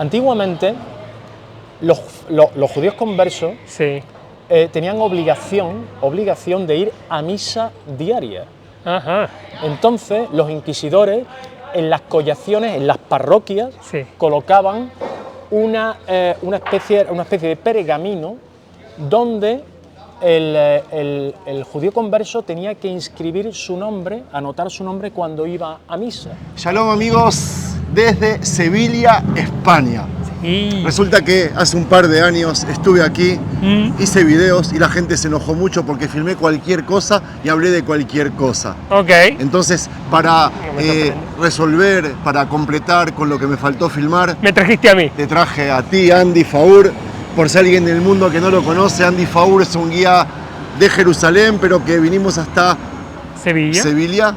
Antiguamente, los judíos conversos Sí. tenían obligación de ir a misa diaria. Ajá. Entonces, los inquisidores, en las collaciones, en las parroquias, Sí. colocaban una especie de pergamino donde el judío converso tenía que inscribir su nombre, anotar su nombre cuando iba a misa. Shalom amigos, desde Sevilla, España. Y Resulta que hace un par de años estuve aquí, hice videos y la gente se enojó mucho porque filmé cualquier cosa y hablé de cualquier cosa. ok. Entonces, para me sorprende. resolver, para completar con lo que me faltó filmar, Me trajiste a mí. te traje a ti, Andy Faur. Por si alguien del mundo que no lo conoce, Andy Faur es un guía de Jerusalén, pero que vinimos hasta Sevilla. Sevilla.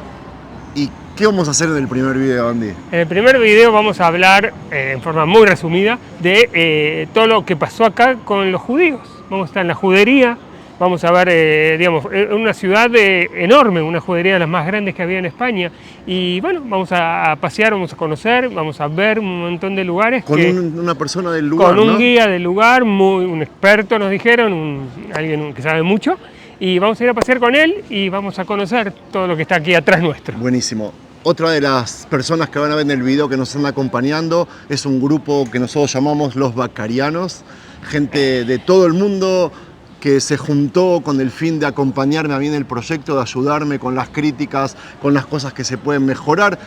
¿Y qué vamos a hacer en el primer video, Andy? En el primer video vamos a hablar, en forma muy resumida, de todo lo que pasó acá con los judíos. Vamos a estar en la judería, vamos a ver, digamos, una ciudad enorme, una judería de las más grandes que había en España. Y bueno, vamos a pasear, vamos a conocer, vamos a ver un montón de lugares. Con una persona del lugar, Con un ¿no? guía del lugar, un experto nos dijeron, alguien que sabe mucho. Y vamos a ir a pasear con él y vamos a conocer todo lo que está aquí atrás nuestro. Buenísimo. Otra de las personas que van a ver en el video que nos están acompañando es un grupo que nosotros llamamos los Bacarianos, gente de todo el mundo que se juntó con el fin de acompañarme a mí en el proyecto, de ayudarme con las críticas, con las cosas que se pueden mejorar.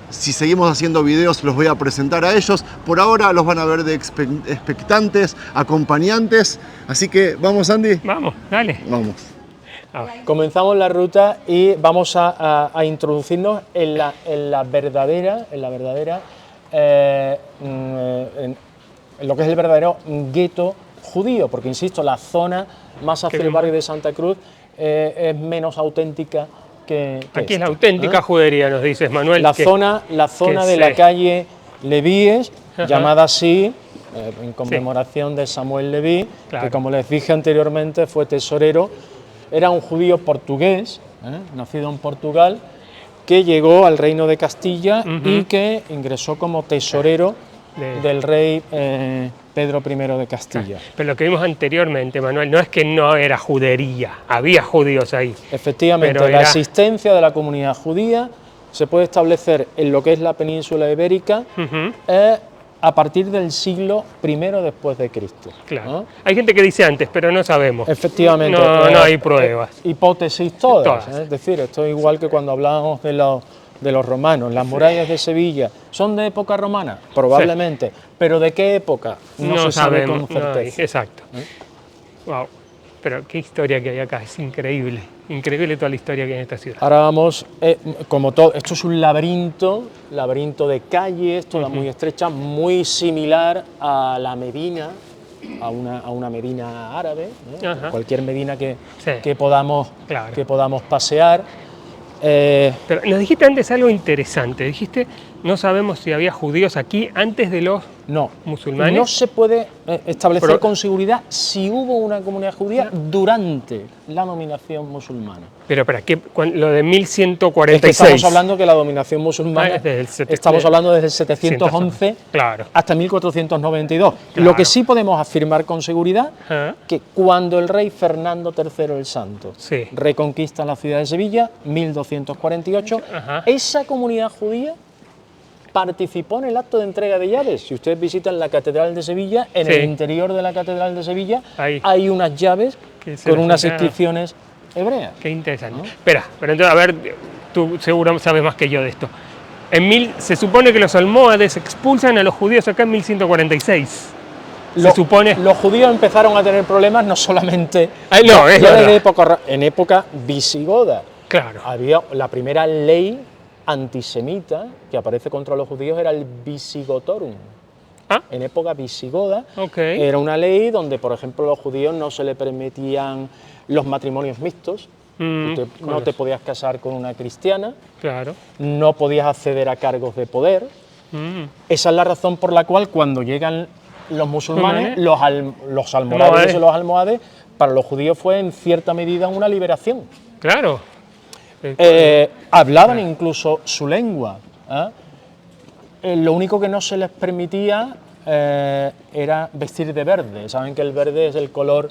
Si seguimos haciendo videos los voy a presentar a ellos. Por ahora los van a ver de expectantes, acompañantes. Así que, ¿vamos, Andy? Vamos, dale. Vamos. A ver. Comenzamos la ruta y vamos a introducirnos en la verdadera, en lo que es el verdadero gueto judío, porque insisto, la zona más hacia el barrio de Santa Cruz es menos auténtica que Aquí es la esta, auténtica judería, nos dices, Manuel. La que- zona de que la sé. calle Levíes, Ajá. llamada así en conmemoración de Samuel Leví, Claro. que como les dije anteriormente fue tesorero. Era un judío portugués, nacido en Portugal, que llegó al reino de Castilla y que ingresó como tesorero del rey Pedro I de Castilla. Pero lo que vimos anteriormente, Manuel, no es que no era judería, había judíos ahí. Efectivamente, Pero la era- existencia de la comunidad judía se puede establecer en lo que es la península ibérica a partir del siglo I después de Cristo. Claro. ¿no? Hay gente que dice antes, pero no sabemos. Efectivamente. No hay pruebas. Hipótesis todas. Todas. Es decir, esto es igual que cuando hablábamos de los romanos. Las murallas de Sevilla, ¿son de época romana? Probablemente. Pero ¿de qué época? No se sabe sabemos, con certeza. exacto. Wow. Pero qué historia que hay acá, es increíble. Increíble toda la historia que hay en esta ciudad. Ahora vamos, como todo, esto es un laberinto de calles, toda muy estrecha, muy similar a la Medina, a una Medina árabe, Ajá. cualquier Medina que Sí. podamos pasear. Pero nos dijiste antes algo interesante. Dijiste, no sabemos si había judíos aquí antes de los No, musulmanes. no se puede establecer Pero- con seguridad si hubo una comunidad judía durante la dominación musulmana. Pero espera, lo de Es 1146. que estamos hablando que la dominación musulmana, Es desde el estamos hablando desde el 711 Claro. hasta 1492. Claro. Lo que sí podemos afirmar con seguridad, Ajá. que cuando el rey Fernando III el Santo Sí. reconquista la ciudad de Sevilla, 1248, Ajá. esa comunidad judía participó en el acto de entrega de llaves. Si ustedes visitan la Catedral de Sevilla, en Sí. el interior de la Catedral de Sevilla Ahí. hay unas llaves Que se con las unas entregaron. inscripciones hebreas. Qué interesante. Espera, pero entonces, a ver, tú seguro sabes más que yo de esto. Se supone que los almohades expulsan a los judíos acá en 1146. Se supone... Los judíos empezaron a tener problemas no solamente no, es ya verdad. desde en época visigoda. Claro. Había la primera ley antisemita que aparece contra los judíos era el Visigotorum. Ah. En época visigoda Ok. era una ley donde, por ejemplo, a los judíos no se le permitían los matrimonios mixtos. No te podías casar con una cristiana, Claro. no podías acceder a cargos de poder. Esa es la razón por la cual cuando llegan los musulmanes, los almorávides y los almohades, para los judíos fue en cierta medida una liberación. Claro. Hablaban incluso su lengua. Lo único que no se les permitía era vestir de verde. Saben que el verde es el color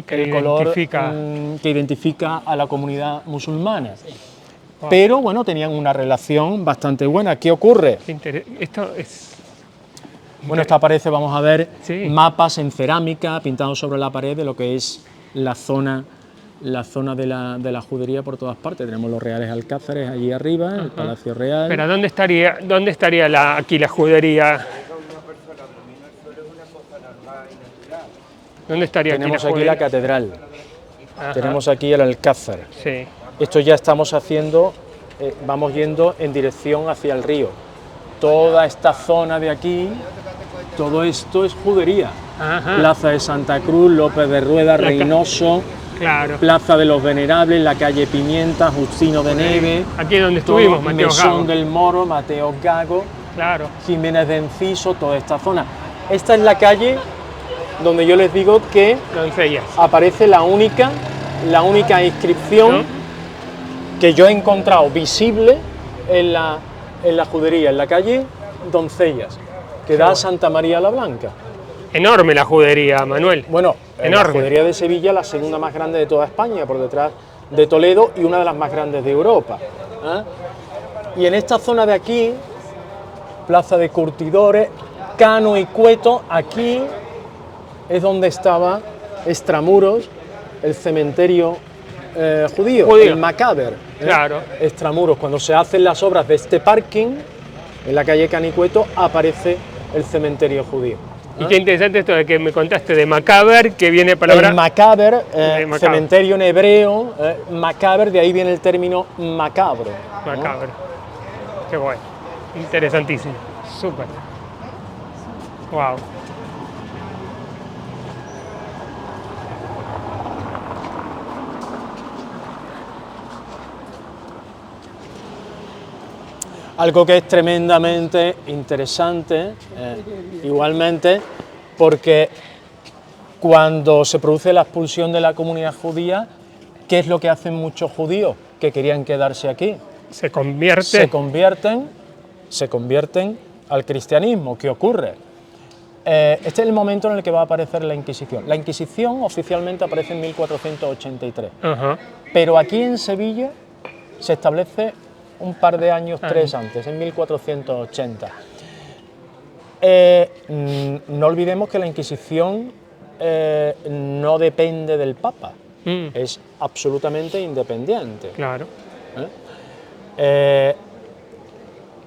que identifica a la comunidad musulmana. Wow. Pero bueno, tenían una relación bastante buena. ¿Qué ocurre? Esto es... Bueno, esta pared vamos a ver Sí. mapas en cerámica pintados sobre la pared de lo que es la zona de la judería por todas partes. Tenemos los Reales Alcázares allí arriba, el Palacio Real. Pero ¿dónde estaría aquí la judería? ¿Dónde estaría Tenemos aquí aquí la catedral, Ajá. tenemos aquí el Alcázar. Sí. Esto ya estamos haciendo, vamos yendo en dirección hacia el río. Toda esta zona de aquí, todo esto es judería. Ajá. Plaza de Santa Cruz, López de Rueda, Reynoso, Claro. Plaza de los Venerables, la calle Pimienta, Justino de Neve, Aquí es donde estuvimos, Mateo Mesón Gago. del Moro, Mateo Gago, Claro. Jiménez de Enciso, toda esta zona. Esta es la calle donde yo les digo que Doncellas. aparece la única inscripción que yo he encontrado visible en la judería, en la calle Doncellas, que da a Santa María la Blanca. Enorme la judería, Manuel. Bueno, la Enorme. judería de Sevilla, la segunda más grande de toda España, por detrás de Toledo, y una de las más grandes de Europa. Y en esta zona de aquí, Plaza de Curtidores, Cano y Cueto, aquí es donde estaba Extramuros, el cementerio judío, el Macaber. Claro. Extramuros, cuando se hacen las obras de este parking, en la calle Canicueto, aparece el cementerio judío. Y qué interesante esto de que me contaste de Macaber, que viene palabra... El Macaber, Macaber. cementerio en hebreo, Macaber, de ahí viene el término macabro. ¿no? Macaber. Qué bueno. Interesantísimo. Súper. Wow. Algo que es tremendamente interesante, igualmente, porque cuando se produce la expulsión de la comunidad judía, ¿qué es lo que hacen muchos judíos que querían quedarse aquí? Se convierte... Se convierten al cristianismo. ¿Qué ocurre? Este es el momento en el que va a aparecer la Inquisición. La Inquisición oficialmente aparece en 1483, Ajá. pero aquí en Sevilla se establece un par de años, 3 antes, en 1480. No olvidemos que la Inquisición no depende del Papa, es absolutamente independiente. Claro.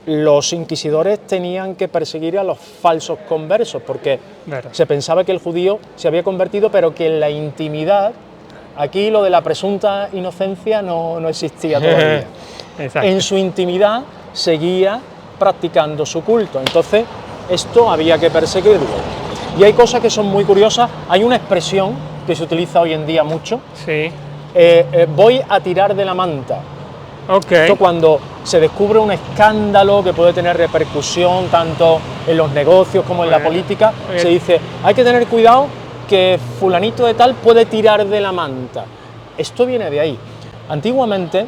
Los inquisidores tenían que perseguir a los falsos conversos, porque Verdad. se pensaba que el judío se había convertido, pero que en la intimidad, aquí lo de la presunta inocencia no existía todavía. Exacto. En su intimidad seguía practicando su culto, entonces esto había que perseguirlo. Y hay cosas que son muy curiosas, hay una expresión que se utiliza hoy en día mucho, Sí. voy a tirar de la manta. Ok. Esto cuando se descubre un escándalo que puede tener repercusión tanto en los negocios como en la política, se dice, hay que tener cuidado que fulanito de tal puede tirar de la manta. Esto viene de ahí. Antiguamente,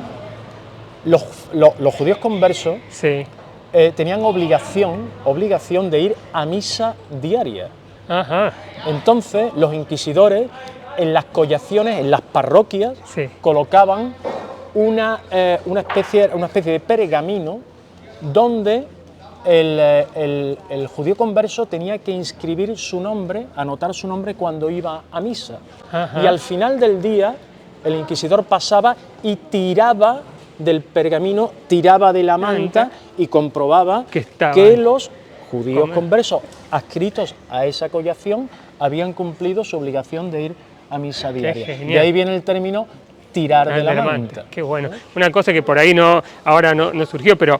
los judíos conversos Sí. tenían obligación de ir a misa diaria. Ajá. Entonces, los inquisidores en las collaciones, en las parroquias, Sí. colocaban una especie de pergamino donde el judío converso tenía que inscribir su nombre, anotar su nombre cuando iba a misa. Ajá. Y al final del día, el inquisidor pasaba y tiraba del pergamino, tiraba de la manta y comprobaba que los judíos conversos adscritos a esa collación habían cumplido su obligación de ir a misa diaria. De ahí viene el término tirar de la manta. Qué bueno. Una cosa que por ahí ahora no surgió, pero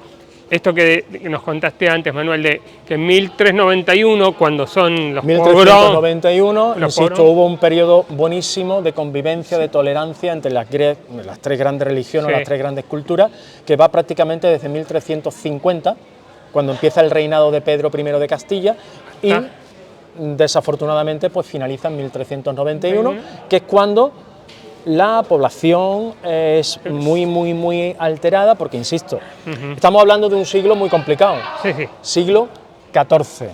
esto que nos contaste antes, Manuel, de que en 1391, cuando son los 1391, insisto, hubo un periodo buenísimo de convivencia, de tolerancia entre las tres grandes religiones, las tres grandes culturas, que va prácticamente desde 1350, cuando empieza el reinado de Pedro I de Castilla, y desafortunadamente pues finaliza en 1391, que es cuando la población es muy alterada, porque, insisto, estamos hablando de un siglo muy complicado, siglo XIV.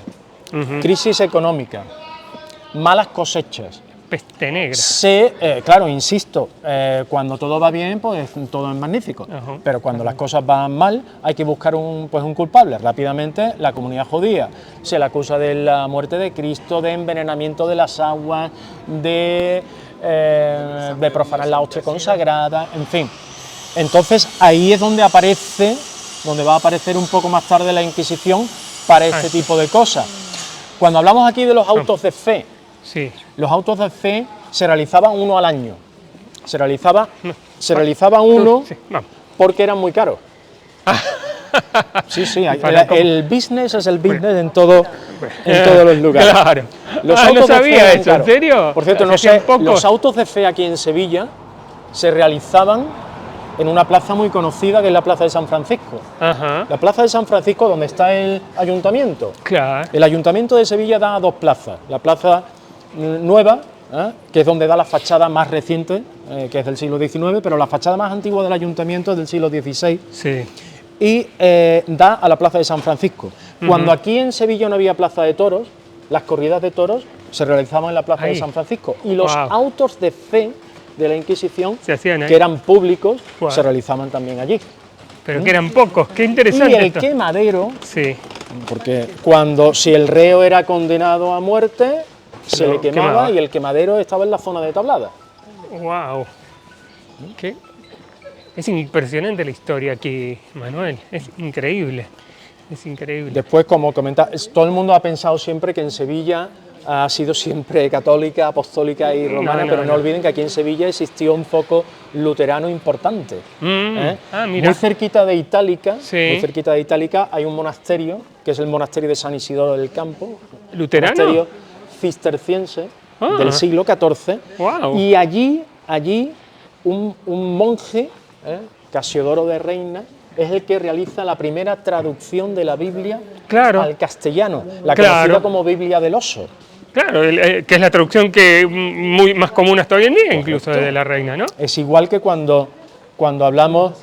crisis económica, malas cosechas. Peste negra. Claro, insisto, cuando todo va bien, pues todo es magnífico. Pero cuando las cosas van mal, hay que buscar un culpable. Rápidamente, la comunidad judía se le acusa de la muerte de Cristo, de envenenamiento de las aguas, de profanar la hostia consagrada, en fin. Entonces, ahí es donde aparece, donde va a aparecer un poco más tarde la Inquisición para este tipo de cosas. Cuando hablamos aquí de los autos de fe, sí. Los autos de fe se realizaban uno al año. Se realizaba uno porque eran muy caros. Sí, el business es el business en todos los lugares. Claro. Los autos no sabía de fe eso, ¿en serio? Por cierto, no sé, los autos de fe aquí en Sevilla se realizaban en una plaza muy conocida que es la Plaza de San Francisco. Ajá. La Plaza de San Francisco, donde está el ayuntamiento. Claro. El ayuntamiento de Sevilla da dos plazas. La plaza nueva, que es donde da la fachada más reciente, que es del siglo XIX, pero la fachada más antigua del ayuntamiento es del siglo XVI. Sí. Y da a la Plaza de San Francisco. Cuando aquí en Sevilla no había plaza de toros, las corridas de toros se realizaban en la Plaza de San Francisco. Y los autos de fe de la Inquisición, que eran públicos, se realizaban también allí. Pero que eran pocos, qué interesante. Y el quemadero, sí. Porque si el reo era condenado a muerte, se le quemaba y el quemadero estaba en la zona de Tablada. ¡Wow! ¿Qué? Es impresionante la historia aquí, Manuel, es increíble. Es increíble. Después, como comentaba, todo el mundo ha pensado siempre que en Sevilla ha sido siempre católica, apostólica y romana, pero no olviden que aquí en Sevilla existió un foco luterano importante. Mira. Muy cerquita de Itálica, hay un monasterio, que es el monasterio de San Isidoro del Campo. ¿Luterano? Monasterio cisterciense del siglo XIV. Wow. Y allí un monje, Casiodoro de Reina, es el que realiza la primera traducción de la Biblia al castellano, la conocida como Biblia del Oso. Claro, que es la traducción que muy más común hasta hoy en día, incluso de la Reina, ¿no? Es igual que cuando hablamos,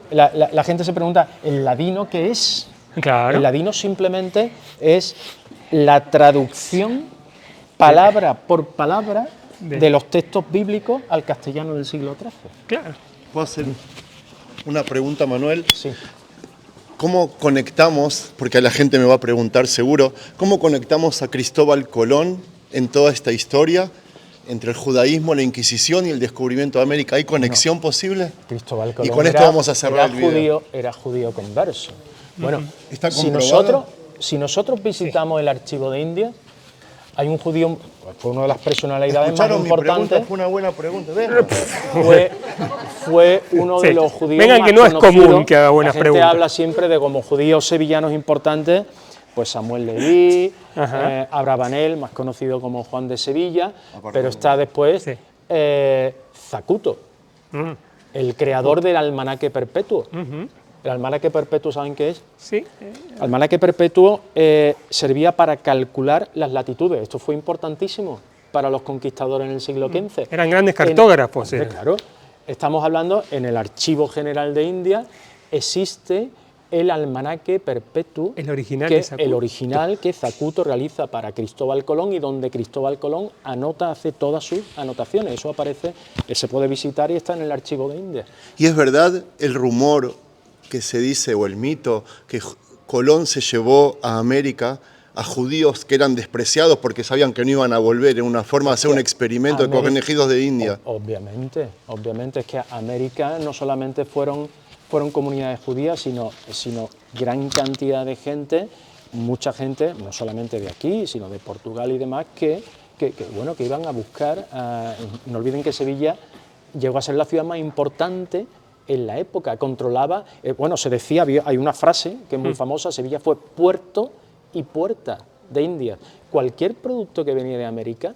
la gente se pregunta, ¿el ladino qué es? Claro. El ladino simplemente es la traducción, palabra por palabra, de los textos bíblicos al castellano del siglo XIII. Claro. ¿Puedo hacer una pregunta, Manuel? Sí. ¿Cómo conectamos, porque la gente me va a preguntar seguro, cómo conectamos a Cristóbal Colón en toda esta historia entre el judaísmo, la Inquisición y el descubrimiento de América? ¿Hay conexión posible? Cristóbal Colón y con esto vamos a cerrar el video. Era judío converso. Bueno, ¿Está si nosotros visitamos el archivo de India, hay un judío, fue una de las personalidades más importantes. Fue una buena pregunta. Fue uno de los judíos Vengan, más que no es conocidos. común que haga buenas preguntas. La gente habla siempre de como judíos sevillanos importantes, pues Samuel Leví, Abravanel, más conocido como Juan de Sevilla, pero está después Zacuto, el creador del almanaque perpetuo. El almanaque perpetuo, ¿saben qué es? Sí. El almanaque perpetuo servía para calcular las latitudes. Esto fue importantísimo para los conquistadores en el siglo XV. Eran grandes cartógrafos. Claro. Estamos hablando, en el Archivo General de India existe el almanaque perpetuo, el original que Zacuto realiza para Cristóbal Colón y donde Cristóbal Colón hace todas sus anotaciones. Eso aparece, se puede visitar y está en el Archivo de India. ¿Y es verdad el rumor que se dice, o el mito, que Colón se llevó a América a judíos que eran despreciados porque sabían que no iban a volver, en una forma de hacer un experimento de conejillos de India? Obviamente, es que América no solamente fueron comunidades judías, sino gran cantidad de gente, mucha gente, no solamente de aquí, sino de Portugal y demás, que iban a buscar, no olviden que Sevilla llegó a ser la ciudad más importante en la época, controlaba, se decía, hay una frase que es muy famosa, Sevilla fue puerto y puerta de India. Cualquier producto que venía de América,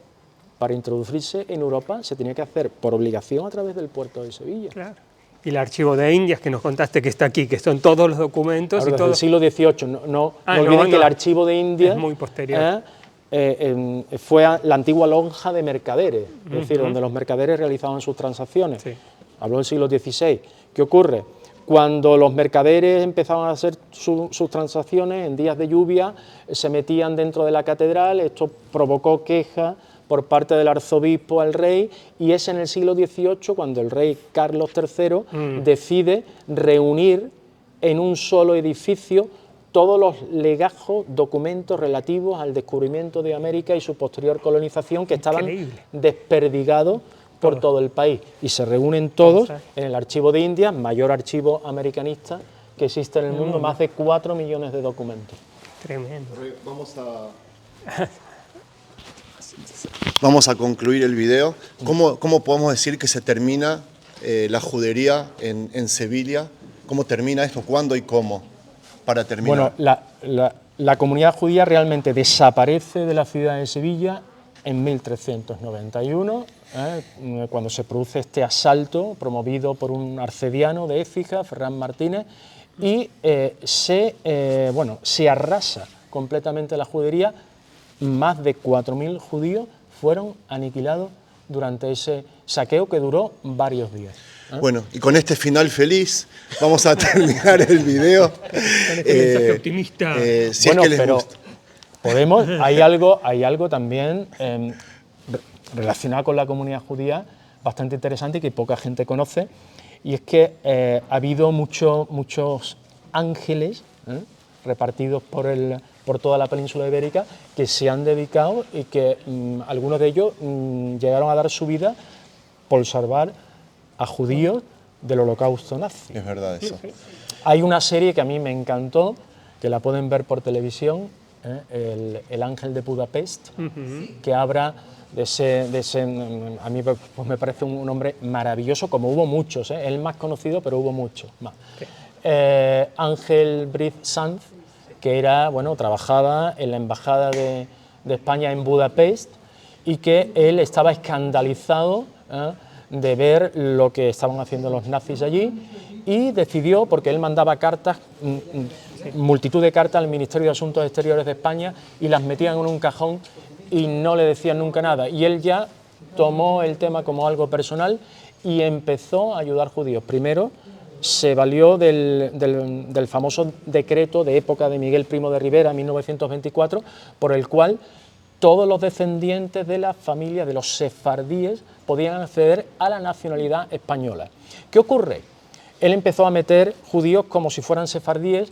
para introducirse en Europa, se tenía que hacer por obligación a través del puerto de Sevilla. Claro. Y el archivo de Indias que nos contaste que está aquí, que son todos los documentos. Claro, y todo... del siglo XVIII. No olviden que el archivo de Indias es muy posterior. Fue la antigua lonja de mercaderes, es decir, donde los mercaderes realizaban sus transacciones. Sí. Habló del siglo XVI. ¿Qué ocurre? Cuando los mercaderes empezaban a hacer sus transacciones en días de lluvia, se metían dentro de la catedral, esto provocó quejas por parte del arzobispo al rey, y es en el siglo XVIII cuando el rey Carlos III decide reunir en un solo edificio todos los legajos, documentos relativos al descubrimiento de América y su posterior colonización, que estaban desperdigados por todo el país, y se reúnen todos en el Archivo de Indias, mayor archivo americanista que existe en el mundo, más de 4 millones de documentos. Tremendo. Vamos a concluir el video. ¿Cómo podemos decir que se termina la judería en Sevilla? ¿Cómo termina esto? ¿Cuándo y cómo? Para terminar. Bueno, la comunidad judía realmente desaparece de la ciudad de Sevilla en 1391, cuando se produce este asalto promovido por un arcediano de Écija, Ferran Martínez, y se arrasa completamente la judería. Más de 4.000 judíos fueron aniquilados durante ese saqueo que duró varios días. Bueno, y con este final feliz vamos a terminar el video. Optimista. Si es que les gusta. Hay algo también relacionado con la comunidad judía bastante interesante y que poca gente conoce, y es que ha habido muchos ángeles repartidos por toda la península ibérica que se han dedicado, y que algunos de ellos llegaron a dar su vida por salvar a judíos del holocausto nazi. Es verdad eso. Hay una serie que a mí me encantó, que la pueden ver por televisión, el Ángel de Budapest, que habla de ese a mí pues me parece un hombre maravilloso, como hubo muchos, el más conocido, pero hubo muchos más. Ángel Brice Sanz, que trabajaba en la embajada de España en Budapest, y que él estaba escandalizado de ver lo que estaban haciendo los nazis allí, y decidió, porque él mandaba cartas, multitud de cartas al Ministerio de Asuntos Exteriores de España, y las metían en un cajón y no le decían nunca nada, y él ya tomó el tema como algo personal y empezó a ayudar judíos. Primero se valió del famoso decreto de época de Miguel Primo de Rivera, 1924, por el cual todos los descendientes de la familia de los sefardíes podían acceder a la nacionalidad española. ¿Qué ocurre? Él empezó a meter judíos como si fueran sefardíes,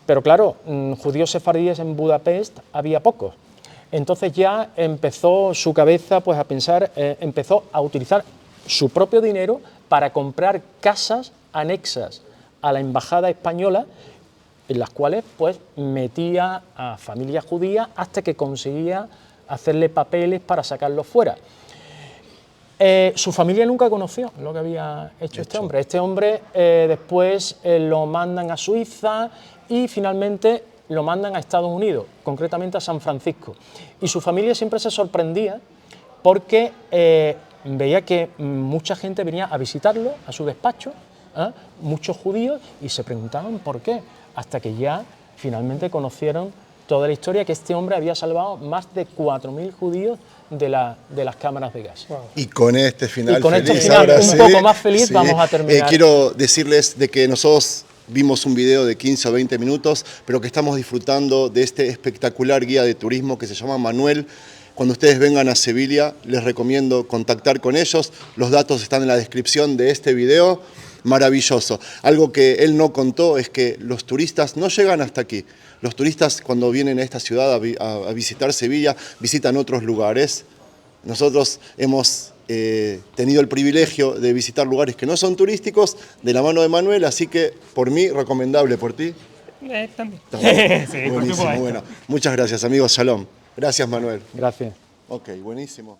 pero claro, judíos sefardíes en Budapest había pocos. Entonces ya empezó su cabeza pues, a pensar, empezó a utilizar su propio dinero para comprar casas anexas a la embajada española, en las cuales pues metía a familias judías hasta que conseguía hacerle papeles para sacarlos fuera. Su familia nunca conoció lo que había hecho este hombre. Este hombre después lo mandan a Suiza y finalmente lo mandan a Estados Unidos, concretamente a San Francisco. Y su familia siempre se sorprendía porque veía que mucha gente venía a visitarlo, a su despacho, muchos judíos, y se preguntaban por qué, hasta que ya finalmente conocieron toda la historia, que este hombre había salvado más de 4.000 judíos de las cámaras de gas. Wow. Y con este final feliz, ahora un poco más feliz, vamos a terminar. Quiero decirles de que nosotros vimos un video de 15 o 20 minutos, pero que estamos disfrutando de este espectacular guía de turismo que se llama Manuel. Cuando ustedes vengan a Sevilla, les recomiendo contactar con ellos. Los datos están en la descripción de este video. Maravilloso. Algo que él no contó es que los turistas no llegan hasta aquí. Los turistas, cuando vienen a esta ciudad a visitar Sevilla, visitan otros lugares. Nosotros hemos tenido el privilegio de visitar lugares que no son turísticos de la mano de Manuel, así que por mí, recomendable. ¿Por ti? También. Sí, buenísimo, bueno. Muchas gracias, amigos. Shalom. Gracias, Manuel. Gracias. Ok, buenísimo.